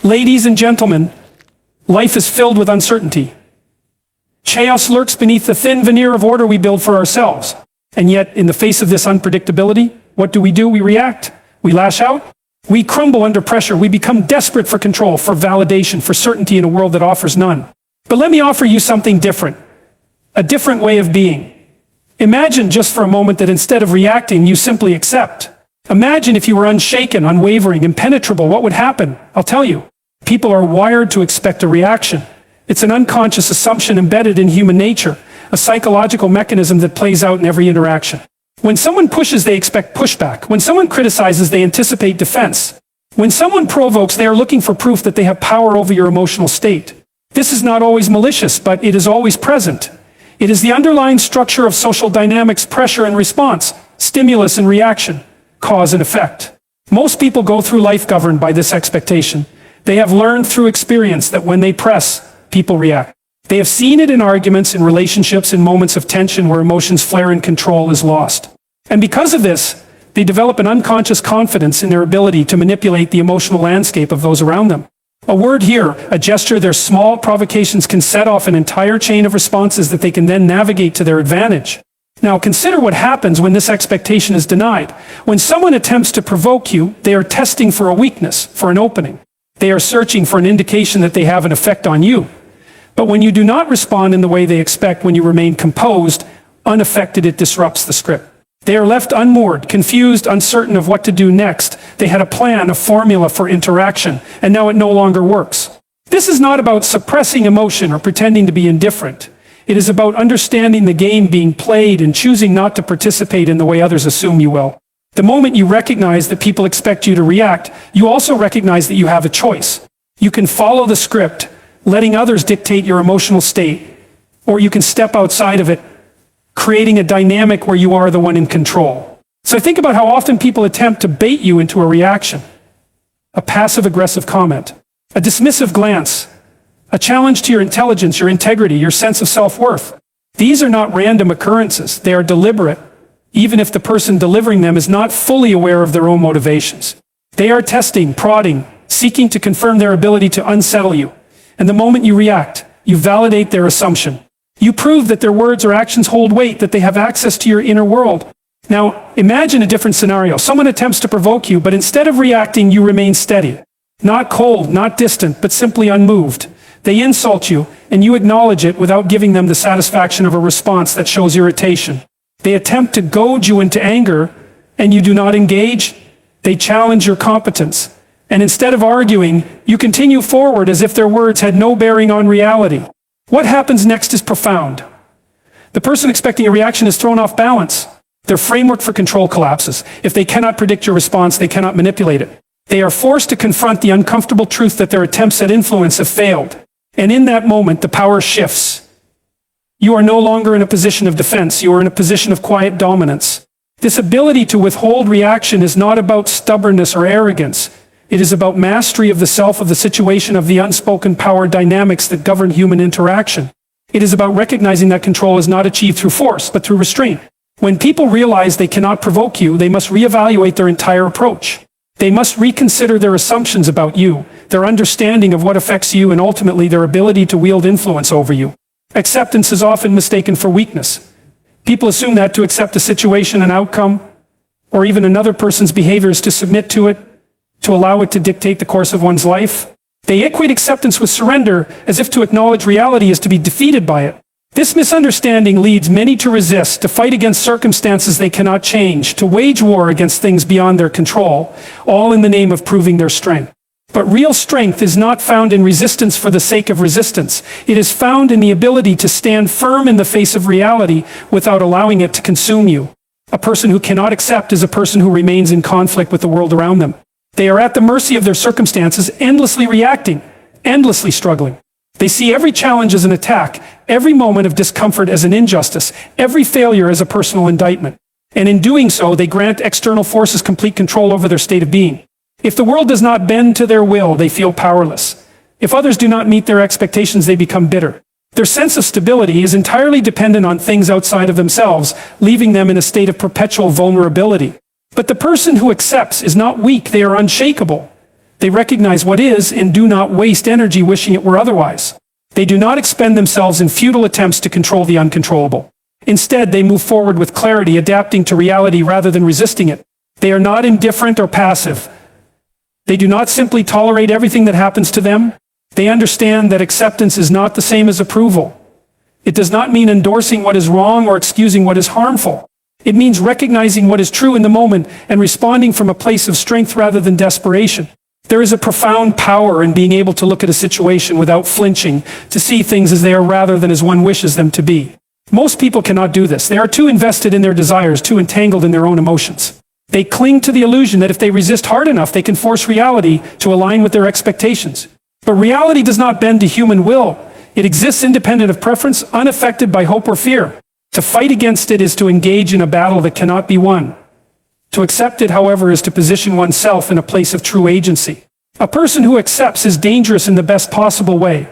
Ladies and gentlemen, life is filled with uncertainty. Chaos lurks beneath the thin veneer of order we build for ourselves. And yet, in the face of this unpredictability, what do? We react. We lash out. We crumble under pressure. We become desperate for control, for validation, for certainty in a world that offers none. But let me offer you something different. A different way of being. Imagine just for a moment that instead of reacting, you simply accept. Imagine if you were unshaken, unwavering, impenetrable. What would happen? I'll tell you. People are wired to expect a reaction. It's an unconscious assumption embedded in human nature, a psychological mechanism that plays out in every interaction. When someone pushes, they expect pushback. When someone criticizes, they anticipate defense. When someone provokes, they are looking for proof that they have power over your emotional state. This is not always malicious, but it is always present. It is the underlying structure of social dynamics: pressure and response, stimulus and reaction, cause and effect. Most people go through life governed by this expectation. They have learned through experience that when they press, people react. They have seen it in arguments, in relationships, in moments of tension where emotions flare and control is lost. And because of this, they develop an unconscious confidence in their ability to manipulate the emotional landscape of those around them. A word here, a gesture, their small provocations can set off an entire chain of responses that they can then navigate to their advantage. Now consider what happens when this expectation is denied. When someone attempts to provoke you, they are testing for a weakness, for an opening. They are searching for an indication that they have an effect on you. But when you do not respond in the way they expect, when you remain composed, unaffected, it disrupts the script. They are left unmoored, confused, uncertain of what to do next. They had a plan, a formula for interaction, and now it no longer works. This is not about suppressing emotion or pretending to be indifferent. It is about understanding the game being played and choosing not to participate in the way others assume you will. The moment you recognize that people expect you to react, you also recognize that you have a choice. You can follow the script, letting others dictate your emotional state, or you can step outside of it, creating a dynamic where you are the one in control. So think about how often people attempt to bait you into a reaction, a passive-aggressive comment, a dismissive glance, a challenge to your intelligence, your integrity, your sense of self-worth. These are not random occurrences. They are deliberate, even if the person delivering them is not fully aware of their own motivations. They are testing, prodding, seeking to confirm their ability to unsettle you. And the moment you react, you validate their assumption. You prove that their words or actions hold weight, that they have access to your inner world. Now, imagine a different scenario. Someone attempts to provoke you, but instead of reacting, you remain steady. Not cold, not distant, but simply unmoved. They insult you, and you acknowledge it without giving them the satisfaction of a response that shows irritation. They attempt to goad you into anger, and you do not engage. They challenge your competence. And instead of arguing, you continue forward as if their words had no bearing on reality. What happens next is profound. The person expecting a reaction is thrown off balance. Their framework for control collapses. If they cannot predict your response, they cannot manipulate it. They are forced to confront the uncomfortable truth that their attempts at influence have failed. And in that moment, the power shifts. You are no longer in a position of defense. You are in a position of quiet dominance. This ability to withhold reaction is not about stubbornness or arrogance. It is about mastery of the self, of the situation, of the unspoken power dynamics that govern human interaction. It is about recognizing that control is not achieved through force, but through restraint. When people realize they cannot provoke you, they must reevaluate their entire approach. They must reconsider their assumptions about you, their understanding of what affects you, and ultimately their ability to wield influence over you. Acceptance is often mistaken for weakness. People assume that to accept a situation, an outcome, or even another person's behavior is to submit to it, to allow it to dictate the course of one's life. They equate acceptance with surrender, as if to acknowledge reality is to be defeated by it. This misunderstanding leads many to resist, to fight against circumstances they cannot change, to wage war against things beyond their control, all in the name of proving their strength. But real strength is not found in resistance for the sake of resistance. It is found in the ability to stand firm in the face of reality without allowing it to consume you. A person who cannot accept is a person who remains in conflict with the world around them. They are at the mercy of their circumstances, endlessly reacting, endlessly struggling. They see every challenge as an attack, every moment of discomfort as an injustice, every failure as a personal indictment. And in doing so, they grant external forces complete control over their state of being. If the world does not bend to their will, they feel powerless. If others do not meet their expectations, they become bitter. Their sense of stability is entirely dependent on things outside of themselves, leaving them in a state of perpetual vulnerability. But the person who accepts is not weak, they are unshakable. They recognize what is and do not waste energy wishing it were otherwise. They do not expend themselves in futile attempts to control the uncontrollable. Instead, they move forward with clarity, adapting to reality rather than resisting it. They are not indifferent or passive. They do not simply tolerate everything that happens to them. They understand that acceptance is not the same as approval. It does not mean endorsing what is wrong or excusing what is harmful. It means recognizing what is true in the moment and responding from a place of strength rather than desperation. There is a profound power in being able to look at a situation without flinching, to see things as they are rather than as one wishes them to be. Most people cannot do this. They are too invested in their desires, too entangled in their own emotions. They cling to the illusion that if they resist hard enough, they can force reality to align with their expectations. But reality does not bend to human will. It exists independent of preference, unaffected by hope or fear. To fight against it is to engage in a battle that cannot be won. To accept it, however, is to position oneself in a place of true agency. A person who accepts is dangerous in the best possible way.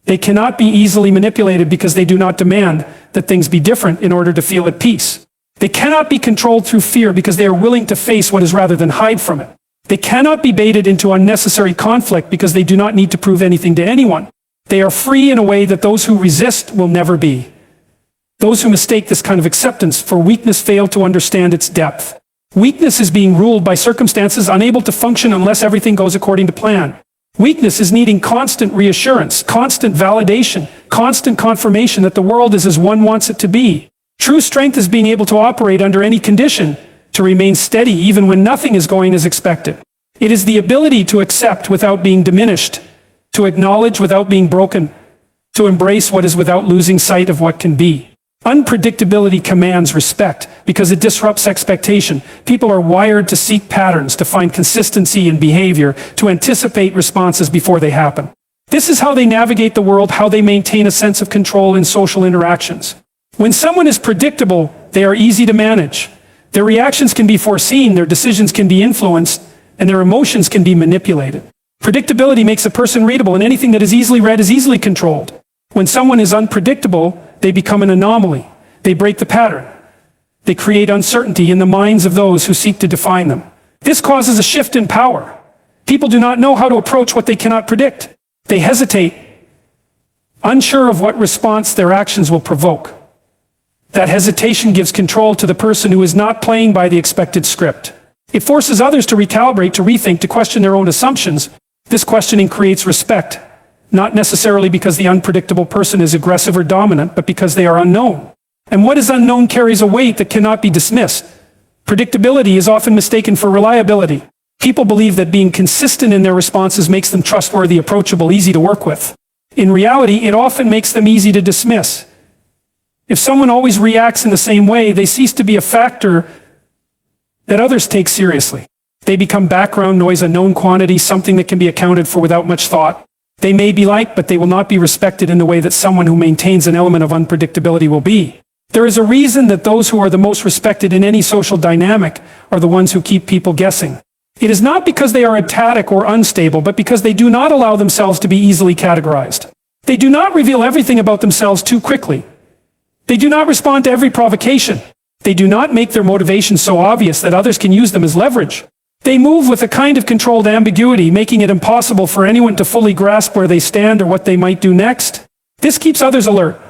They cannot be easily manipulated because they do not demand that things be different in order to feel at peace. They cannot be controlled through fear because they are willing to face what is rather than hide from it. They cannot be baited into unnecessary conflict because they do not need to prove anything to anyone. They are free in a way that those who resist will never be. Those who mistake this kind of acceptance for weakness fail to understand its depth. Weakness is being ruled by circumstances, unable to function unless everything goes according to plan. Weakness is needing constant reassurance, constant validation, constant confirmation that the world is as one wants it to be. True strength is being able to operate under any condition, to remain steady even when nothing is going as expected. It is the ability to accept without being diminished, to acknowledge without being broken, to embrace what is without losing sight of what can be. Unpredictability commands respect because it disrupts expectation. People are wired to seek patterns, to find consistency in behavior, to anticipate responses before they happen. This is how they navigate the world, how they maintain a sense of control in social interactions. When someone is predictable, they are easy to manage. Their reactions can be foreseen, their decisions can be influenced, and their emotions can be manipulated. Predictability makes a person readable, and anything that is easily read is easily controlled. When someone is unpredictable, they become an anomaly. They break the pattern. They create uncertainty in the minds of those who seek to define them. This causes a shift in power. People do not know how to approach what they cannot predict. They hesitate, unsure of what response their actions will provoke. That hesitation gives control to the person who is not playing by the expected script. It forces others to recalibrate, to rethink, to question their own assumptions. This questioning creates respect, not necessarily because the unpredictable person is aggressive or dominant, but because they are unknown. And what is unknown carries a weight that cannot be dismissed. Predictability is often mistaken for reliability. People believe that being consistent in their responses makes them trustworthy, approachable, easy to work with. In reality, it often makes them easy to dismiss. If someone always reacts in the same way, they cease to be a factor that others take seriously. They become background noise, a known quantity, something that can be accounted for without much thought. They may be liked, but they will not be respected in the way that someone who maintains an element of unpredictability will be. There is a reason that those who are the most respected in any social dynamic are the ones who keep people guessing. It is not because they are ecstatic or unstable, but because they do not allow themselves to be easily categorized. They do not reveal everything about themselves too quickly. They do not respond to every provocation. They do not make their motivations so obvious that others can use them as leverage. They move with a kind of controlled ambiguity, making it impossible for anyone to fully grasp where they stand or what they might do next. This keeps others alert.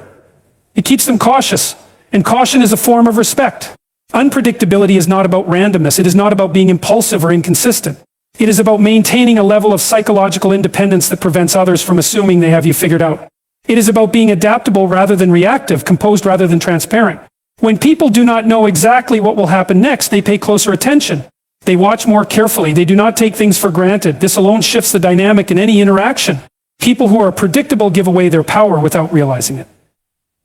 It keeps them cautious, and caution is a form of respect. Unpredictability is not about randomness. It is not about being impulsive or inconsistent. It is about maintaining a level of psychological independence that prevents others from assuming they have you figured out. It is about being adaptable rather than reactive, composed rather than transparent. When people do not know exactly what will happen next, they pay closer attention. They watch more carefully. They do not take things for granted. This alone shifts the dynamic in any interaction. People who are predictable give away their power without realizing it.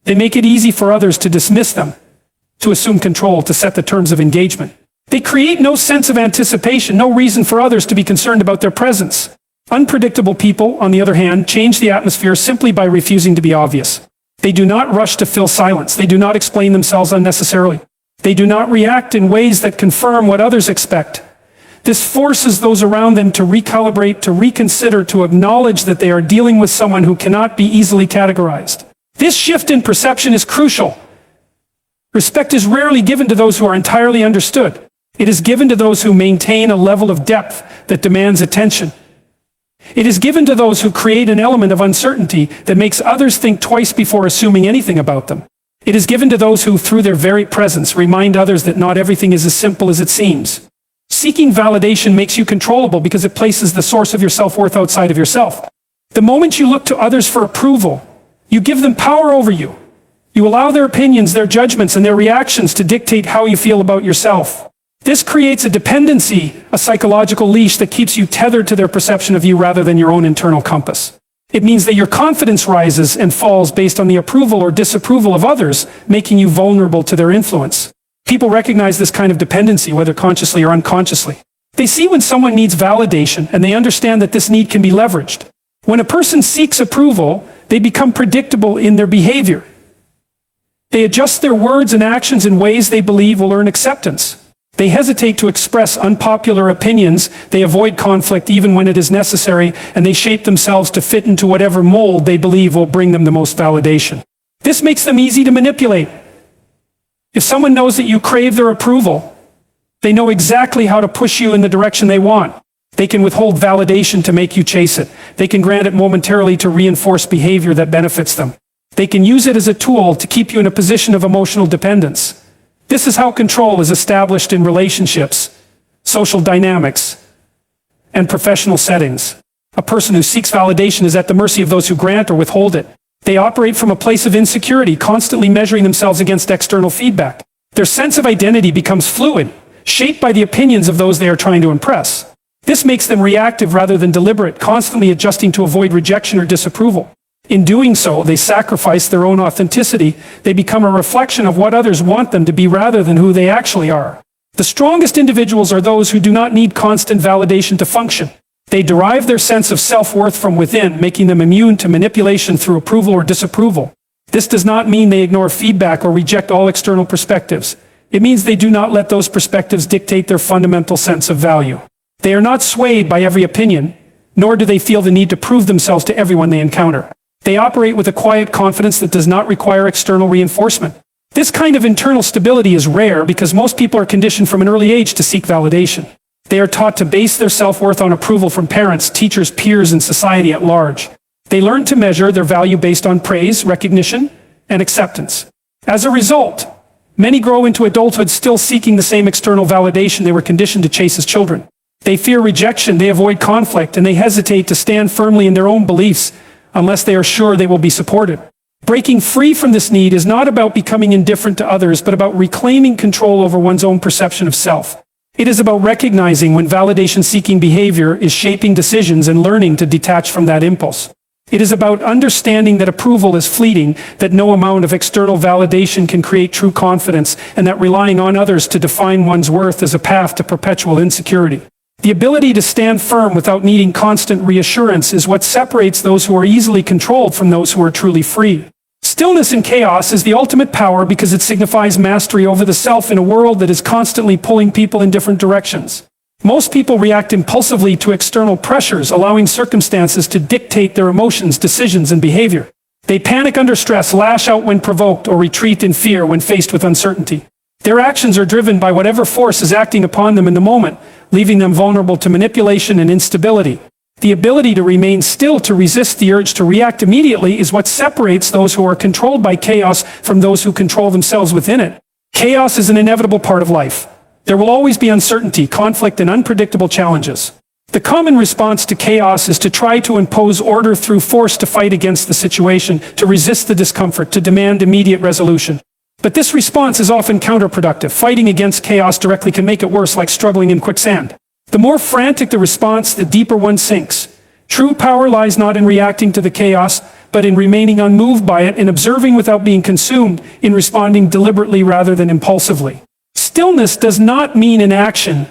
They make it easy for others to dismiss them, to assume control, to set the terms of engagement. They create no sense of anticipation, no reason for others to be concerned about their presence. Unpredictable people, on the other hand, change the atmosphere simply by refusing to be obvious. They do not rush to fill silence. They do not explain themselves unnecessarily. They do not react in ways that confirm what others expect. This forces those around them to recalibrate, to reconsider, to acknowledge that they are dealing with someone who cannot be easily categorized. This shift in perception is crucial. Respect is rarely given to those who are entirely understood. It is given to those who maintain a level of depth that demands attention, It is given to those who create an element of uncertainty that makes others think twice before assuming anything about them. It is given to those who, through their very presence, remind others that not everything is as simple as it seems. Seeking validation makes you controllable because it places the source of your self-worth outside of yourself. The moment you look to others for approval, you give them power over you. You allow their opinions, their judgments, and their reactions to dictate how you feel about yourself. This creates a dependency, a psychological leash that keeps you tethered to their perception of you rather than your own internal compass. It means that your confidence rises and falls based on the approval or disapproval of others, making you vulnerable to their influence. People recognize this kind of dependency, whether consciously or unconsciously. They see when someone needs validation, and they understand that this need can be leveraged. When a person seeks approval, they become predictable in their behavior. They adjust their words and actions in ways they believe will earn acceptance. They hesitate to express unpopular opinions, they avoid conflict even when it is necessary, and they shape themselves to fit into whatever mold they believe will bring them the most validation. This makes them easy to manipulate. If someone knows that you crave their approval, they know exactly how to push you in the direction they want. They can withhold validation to make you chase it. They can grant it momentarily to reinforce behavior that benefits them. They can use it as a tool to keep you in a position of emotional dependence. This is how control is established in relationships, social dynamics, and professional settings. A person who seeks validation is at the mercy of those who grant or withhold it. They operate from a place of insecurity, constantly measuring themselves against external feedback. Their sense of identity becomes fluid, shaped by the opinions of those they are trying to impress. This makes them reactive rather than deliberate, constantly adjusting to avoid rejection or disapproval. In doing so, they sacrifice their own authenticity. They become a reflection of what others want them to be rather than who they actually are. The strongest individuals are those who do not need constant validation to function. They derive their sense of self-worth from within, making them immune to manipulation through approval or disapproval. This does not mean they ignore feedback or reject all external perspectives. It means they do not let those perspectives dictate their fundamental sense of value. They are not swayed by every opinion, nor do they feel the need to prove themselves to everyone they encounter. They operate with a quiet confidence that does not require external reinforcement. This kind of internal stability is rare because most people are conditioned from an early age to seek validation. They are taught to base their self-worth on approval from parents, teachers, peers, and society at large. They learn to measure their value based on praise, recognition, and acceptance. As a result, many grow into adulthood still seeking the same external validation they were conditioned to chase as children. They fear rejection, they avoid conflict, and they hesitate to stand firmly in their own beliefs unless they are sure they will be supported. Breaking free from this need is not about becoming indifferent to others, but about reclaiming control over one's own perception of self. It is about recognizing when validation-seeking behavior is shaping decisions and learning to detach from that impulse. It is about understanding that approval is fleeting, that no amount of external validation can create true confidence, and that relying on others to define one's worth is a path to perpetual insecurity. The ability to stand firm without needing constant reassurance is what separates those who are easily controlled from those who are truly free. Stillness in chaos is the ultimate power because it signifies mastery over the self in a world that is constantly pulling people in different directions. Most people react impulsively to external pressures, allowing circumstances to dictate their emotions, decisions, and behavior. They panic under stress, lash out when provoked, or retreat in fear when faced with uncertainty. Their actions are driven by whatever force is acting upon them in the moment, leaving them vulnerable to manipulation and instability. The ability to remain still, to resist the urge to react immediately, is what separates those who are controlled by chaos from those who control themselves within it. Chaos is an inevitable part of life. There will always be uncertainty, conflict, and unpredictable challenges. The common response to chaos is to try to impose order through force, to fight against the situation, to resist the discomfort, to demand immediate resolution. But this response is often counterproductive. Fighting against chaos directly can make it worse, like struggling in quicksand. The more frantic the response, the deeper one sinks. True power lies not in reacting to the chaos, but in remaining unmoved by it, in observing without being consumed, in responding deliberately rather than impulsively. Stillness does not mean inaction.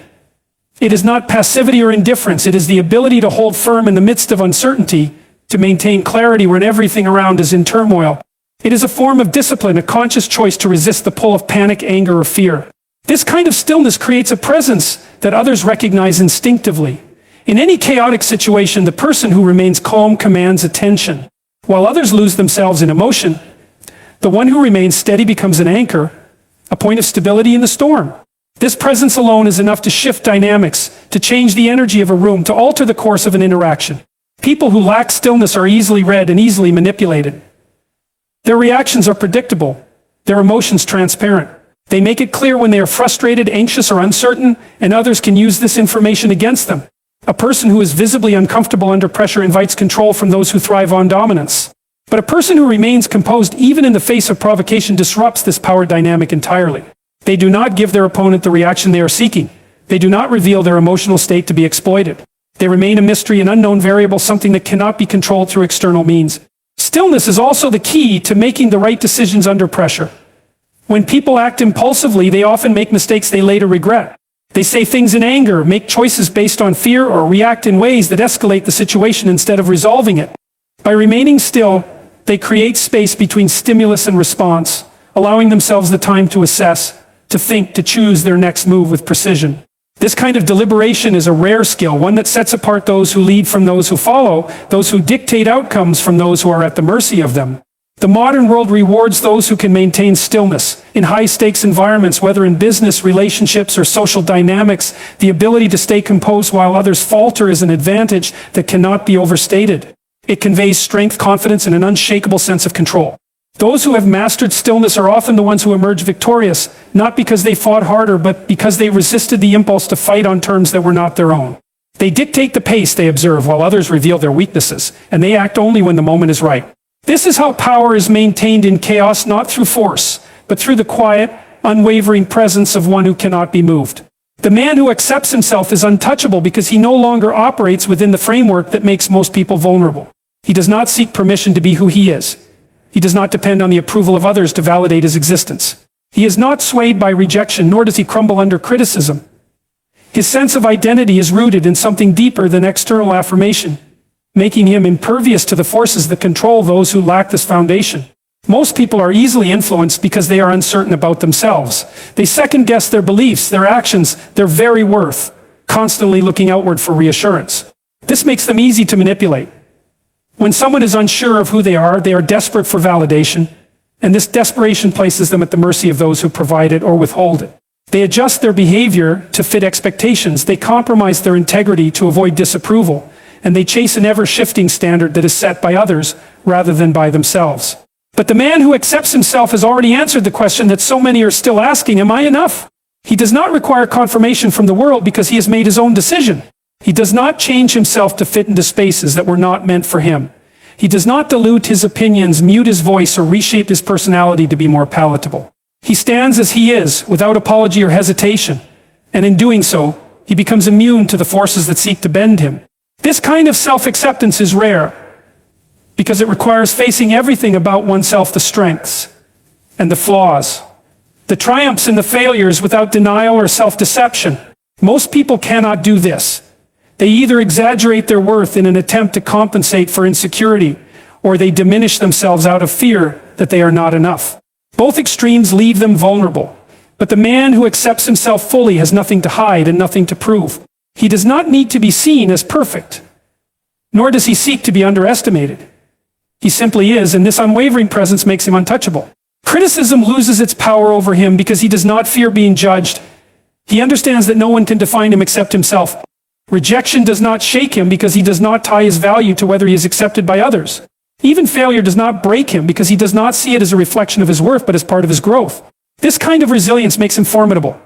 It is not passivity or indifference. It is the ability to hold firm in the midst of uncertainty, to maintain clarity when everything around is in turmoil. It is a form of discipline, a conscious choice to resist the pull of panic, anger, or fear. This kind of stillness creates a presence that others recognize instinctively. In any chaotic situation, the person who remains calm commands attention. While others lose themselves in emotion, the one who remains steady becomes an anchor, a point of stability in the storm. This presence alone is enough to shift dynamics, to change the energy of a room, to alter the course of an interaction. People who lack stillness are easily read and easily manipulated. Their reactions are predictable, their emotions transparent. They make it clear when they are frustrated, anxious, or uncertain, and others can use this information against them. A person who is visibly uncomfortable under pressure invites control from those who thrive on dominance. But a person who remains composed even in the face of provocation disrupts this power dynamic entirely. They do not give their opponent the reaction they are seeking. They do not reveal their emotional state to be exploited. They remain a mystery, an unknown variable, something that cannot be controlled through external means. Stillness is also the key to making the right decisions under pressure. When people act impulsively, they often make mistakes they later regret. They say things in anger, make choices based on fear, or react in ways that escalate the situation instead of resolving it. By remaining still, they create space between stimulus and response, allowing themselves the time to assess, to think, to choose their next move with precision. This kind of deliberation is a rare skill, one that sets apart those who lead from those who follow, those who dictate outcomes from those who are at the mercy of them. The modern world rewards those who can maintain stillness. In high-stakes environments, whether in business, relationships, or social dynamics, the ability to stay composed while others falter is an advantage that cannot be overstated. It conveys strength, confidence, and an unshakable sense of control. Those who have mastered stillness are often the ones who emerge victorious, not because they fought harder, but because they resisted the impulse to fight on terms that were not their own. They dictate the pace they observe while others reveal their weaknesses, and they act only when the moment is right. This is how power is maintained in chaos, not through force, but through the quiet, unwavering presence of one who cannot be moved. The man who accepts himself is untouchable because he no longer operates within the framework that makes most people vulnerable. He does not seek permission to be who he is. He does not depend on the approval of others to validate his existence. He is not swayed by rejection, nor does he crumble under criticism. His sense of identity is rooted in something deeper than external affirmation, making him impervious to the forces that control those who lack this foundation. Most people are easily influenced because they are uncertain about themselves. They second-guess their beliefs, their actions, their very worth, constantly looking outward for reassurance. This makes them easy to manipulate. When someone is unsure of who they are desperate for validation, and this desperation places them at the mercy of those who provide it or withhold it. They adjust their behavior to fit expectations. They compromise their integrity to avoid disapproval, and they chase an ever-shifting standard that is set by others rather than by themselves. But the man who accepts himself has already answered the question that so many are still asking: am I enough? He does not require confirmation from the world because he has made his own decision. He does not change himself to fit into spaces that were not meant for him. He does not dilute his opinions, mute his voice, or reshape his personality to be more palatable. He stands as he is, without apology or hesitation, and in doing so, he becomes immune to the forces that seek to bend him. This kind of self-acceptance is rare, because it requires facing everything about oneself: the strengths and the flaws, the triumphs and the failures, without denial or self-deception. Most people cannot do this. They either exaggerate their worth in an attempt to compensate for insecurity, or they diminish themselves out of fear that they are not enough. Both extremes leave them vulnerable. But the man who accepts himself fully has nothing to hide and nothing to prove. He does not need to be seen as perfect, nor does he seek to be underestimated. He simply is, and this unwavering presence makes him untouchable. Criticism loses its power over him because he does not fear being judged. He understands that no one can define him except himself. Rejection does not shake him because he does not tie his value to whether he is accepted by others. Even failure does not break him because he does not see it as a reflection of his worth, but as part of his growth. This kind of resilience makes him formidable.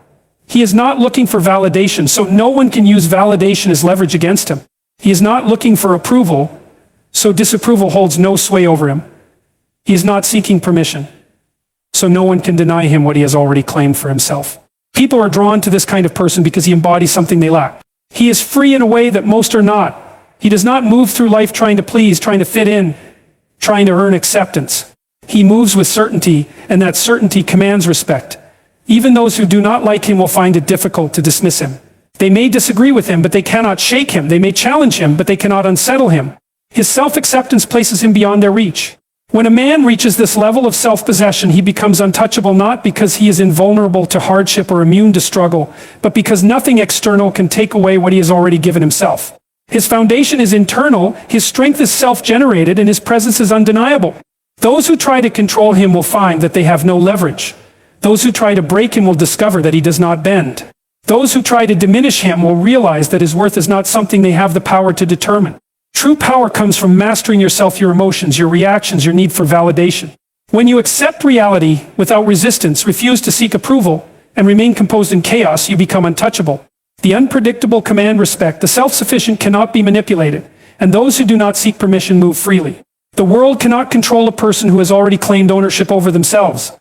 He is not looking for validation, so no one can use validation as leverage against him. He is not looking for approval, so disapproval holds no sway over him. He is not seeking permission, so no one can deny him what he has already claimed for himself. People are drawn to this kind of person because he embodies something they lack. He is free in a way that most are not. He does not move through life trying to please, trying to fit in, trying to earn acceptance. He moves with certainty, and that certainty commands respect. Even those who do not like him will find it difficult to dismiss him. They may disagree with him, but they cannot shake him. They may challenge him, but they cannot unsettle him. His self-acceptance places him beyond their reach. When a man reaches this level of self-possession, he becomes untouchable, not because he is invulnerable to hardship or immune to struggle, but because nothing external can take away what he has already given himself. His foundation is internal, his strength is self-generated, and his presence is undeniable. Those who try to control him will find that they have no leverage. Those who try to break him will discover that he does not bend. Those who try to diminish him will realize that his worth is not something they have the power to determine. True power comes from mastering yourself, your emotions, your reactions, your need for validation. When you accept reality without resistance, refuse to seek approval, and remain composed in chaos, you become untouchable. The unpredictable command respect. The self-sufficient cannot be manipulated, and those who do not seek permission move freely. The world cannot control a person who has already claimed ownership over themselves.